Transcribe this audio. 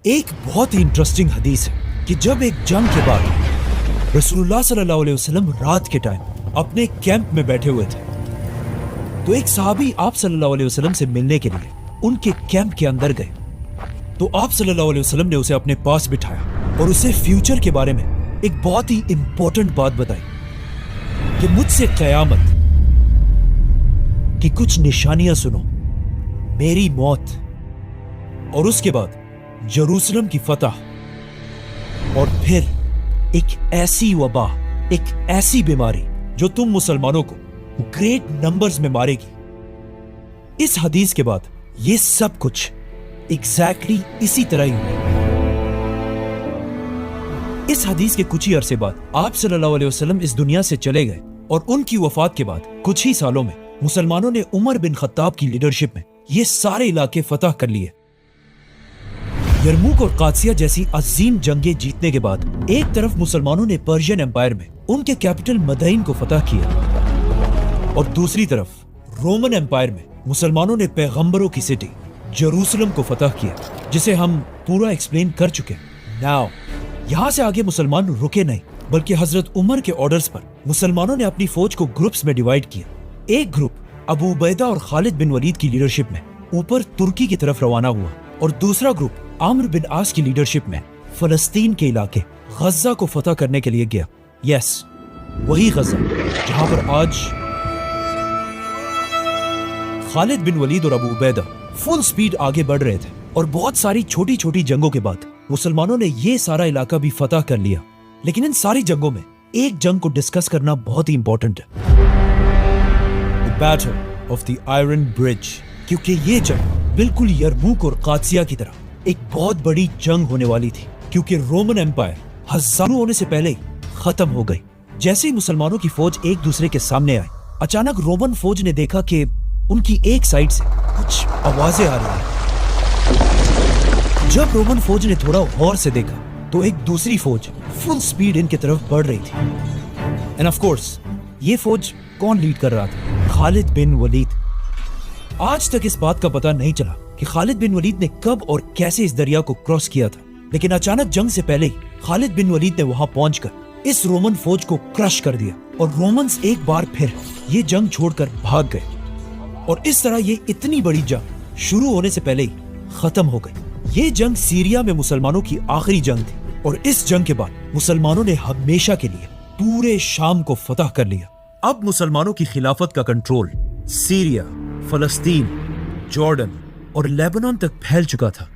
एक बहुत ही इंटरेस्टिंग हदीस है कि जब एक जंग के बाद रसूलुल्लाह सल्लल्लाहु अलैहि वसल्लम रात के टाइम अपने कैंप में बैठे हुए थे, तो एक सहाबी आप सल्लल्लाहु अलैहि वसल्लम से मिलने के लिए उनके कैंप के अंदर गए। तो आप सल्लल्लाहु अलैहि वसल्लम ने उसे अपने पास बिठाया और उसे फ्यूचर के बारे में एक बहुत ही इंपॉर्टेंट बात बताई कि मुझसे क़यामत की कुछ निशानियां सुनो, मेरी मौत और उसके बाद यरूशलेम की फतह, और फिर एक ऐसी वबा, एक ऐसी बीमारी जो तुम मुसलमानों को ग्रेट नंबर्स में मारेगी। इस हदीस के बाद ये सब कुछ एग्जैक्टली इसी तरह ही हुआ। इस हदीस के कुछ ही अरसे बाद आप सल्लल्लाहु अलैहि वसल्लम इस दुनिया से चले गए और उनकी वफात के बाद कुछ ही सालों में मुसलमानों ने उमर बिन खत्ताब की लीडरशिप में ये सारे इलाके फतह कर लिए। यरमुक और कादसिया जैसी अजीम जंगें जीतने के बाद एक तरफ मुसलमानों ने पर्शियन एम्पायर में उनके कैपिटल मदईन को फतह किया और दूसरी तरफ रोमन एम्पायर में मुसलमानों ने पैगंबरों की सिटी यरूशलेम को फतह किया, जिसे हम पूरा एक्सप्लेन कर चुके हैं। नाउ यहाँ से आगे मुसलमान रुके नहीं, बल्कि हजरत उमर के ऑर्डर्स पर मुसलमानों ने अपनी फौज को ग्रुप्स में डिवाइड किया। एक ग्रुप अबू उबैदा और खालिद बिन वलीद की लीडरशिप में ऊपर तुर्की की तरफ रवाना हुआ और दूसरा ग्रुप आमिर बिन आस की लीडरशिप में फलस्तीन के इलाके गजा को फतह करने के लिए गया। यस, वही गजा जहां पर आज खालिद बिन वलीद और अबू उबैदा फुल स्पीड आगे बढ़ रहे थे। और बहुत सारी छोटी छोटी जंगों के बाद मुसलमानों ने ये सारा इलाका भी फतह कर लिया। लेकिन इन सारी जंगों में एक जंग को डिस्कस करना बहुत ही इंपॉर्टेंट है, the battle of the iron bridge, क्योंकि ये जंग बिल्कुल यरमुक और कादसिया की तरह एक बहुत बड़ी जंग होने वाली थी, क्योंकि रोमन एम्पायर हजारों होने से पहले ही खत्म हो गई। जैसे ही मुसलमानों की फौज एक दूसरे के सामने आई, अचानक रोमन फौज ने देखा कि उनकी एक साइड से कुछ आवाजें आ रही हैं। जब रोमन फौज ने थोड़ा गौर से देखा तो एक दूसरी फौज फुल स्पीड इनकी तरफ बढ़ रही थी। एंड ऑफ कोर्स ये फौज कौन लीड कर रहा था? खालिद बिन वलीद। आज तक इस बात का पता नहीं चला कि खालिद बिन वलीद ने कब और कैसे इस दरिया को क्रॉस किया था, लेकिन अचानक जंग से पहले ही खालिद बिन वलीद ने वहां पहुंचकर इस रोमन फौज को क्रश कर दिया और रोमन्स एक बार फिर ये जंग छोड़कर भाग गए। और इस तरह ये इतनी बड़ी जंग शुरू होने से पहले ही खत्म हो गई। ये जंग सीरिया में मुसलमानों की आखिरी जंग थी और इस जंग के बाद मुसलमानों ने हमेशा के लिए पूरे शाम को फतह कर लिया। अब मुसलमानों की खिलाफत का कंट्रोल सीरिया, फलस्तीन, जॉर्डन और लेबनान तक फैल चुका था।